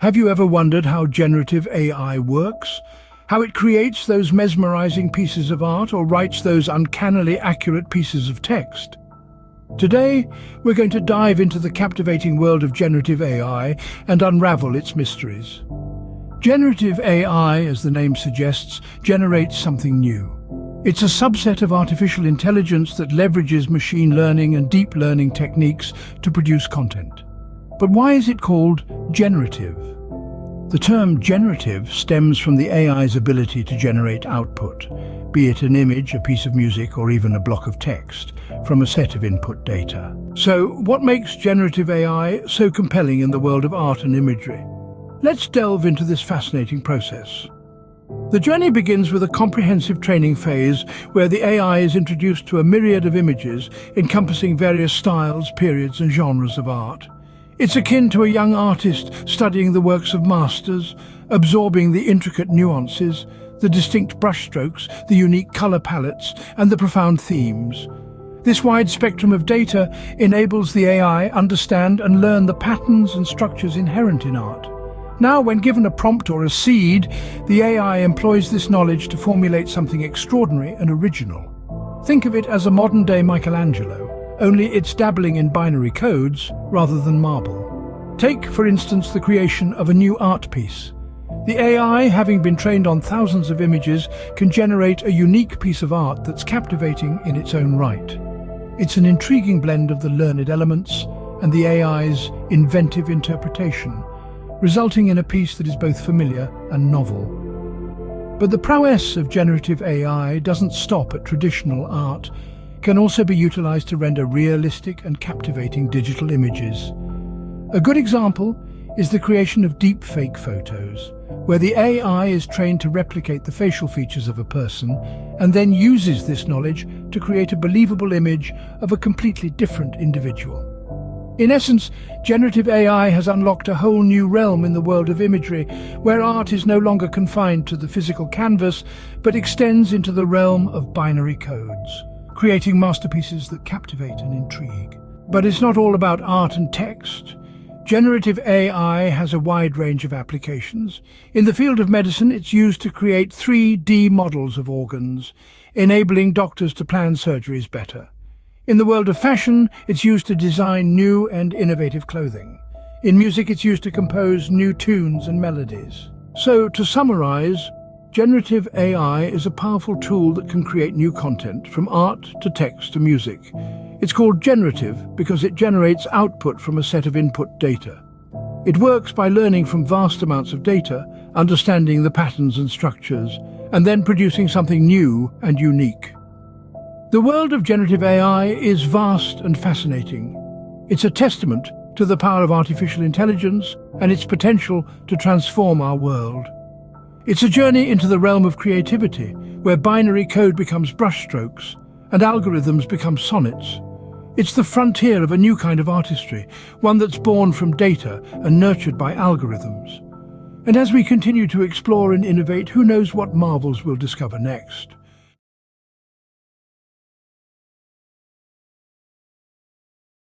Have you ever wondered how generative AI works? How it creates those mesmerizing pieces of art or writes those uncannily accurate pieces of text? Today, we're going to dive into the captivating world of generative AI and unravel its mysteries. Generative AI, as the name suggests, generates something new. It's a subset of artificial intelligence that leverages machine learning and deep learning techniques to produce content. But why is it called generative? The term generative stems from the AI's ability to generate output, be it an image, a piece of music, or even a block of text, from a set of input data. So, what makes generative AI so compelling in the world of art and imagery? Let's delve into this fascinating process. The journey begins with a comprehensive training phase where the AI is introduced to a myriad of images encompassing various styles, periods, and genres of art. It's akin to a young artist studying the works of masters, absorbing the intricate nuances, the distinct brushstrokes, the unique color palettes, and the profound themes. This wide spectrum of data enables the AI understand and learn the patterns and structures inherent in art. Now, when given a prompt or a seed, the AI employs this knowledge to formulate something extraordinary and original. Think of it as a modern-day Michelangelo, only it's dabbling in binary codes rather than marble. Take, for instance, the creation of a new art piece. The AI, having been trained on thousands of images, can generate a unique piece of art that's captivating in its own right. It's an intriguing blend of the learned elements and the AI's inventive interpretation, resulting in a piece that is both familiar and novel. But the prowess of generative AI doesn't stop at traditional art. It can also be utilized to render realistic and captivating digital images. A good example is the creation of deepfake photos, where the AI is trained to replicate the facial features of a person and then uses this knowledge to create a believable image of a completely different individual. In essence, generative AI has unlocked a whole new realm in the world of imagery, where art is no longer confined to the physical canvas, but extends into the realm of binary codes, creating masterpieces that captivate and intrigue. But it's not all about art and text. Generative AI has a wide range of applications. In the field of medicine, it's used to create 3D models of organs, enabling doctors to plan surgeries better. In the world of fashion, it's used to design new and innovative clothing. In music, it's used to compose new tunes and melodies. So, to summarize, generative AI is a powerful tool that can create new content, from art to text to music. It's called generative because it generates output from a set of input data. It works by learning from vast amounts of data, understanding the patterns and structures, and then producing something new and unique. The world of generative AI is vast and fascinating. It's a testament to the power of artificial intelligence and its potential to transform our world. It's a journey into the realm of creativity, where binary code becomes brushstrokes and algorithms become sonnets. It's the frontier of a new kind of artistry, one that's born from data and nurtured by algorithms. And as we continue to explore and innovate, who knows what marvels we'll discover next?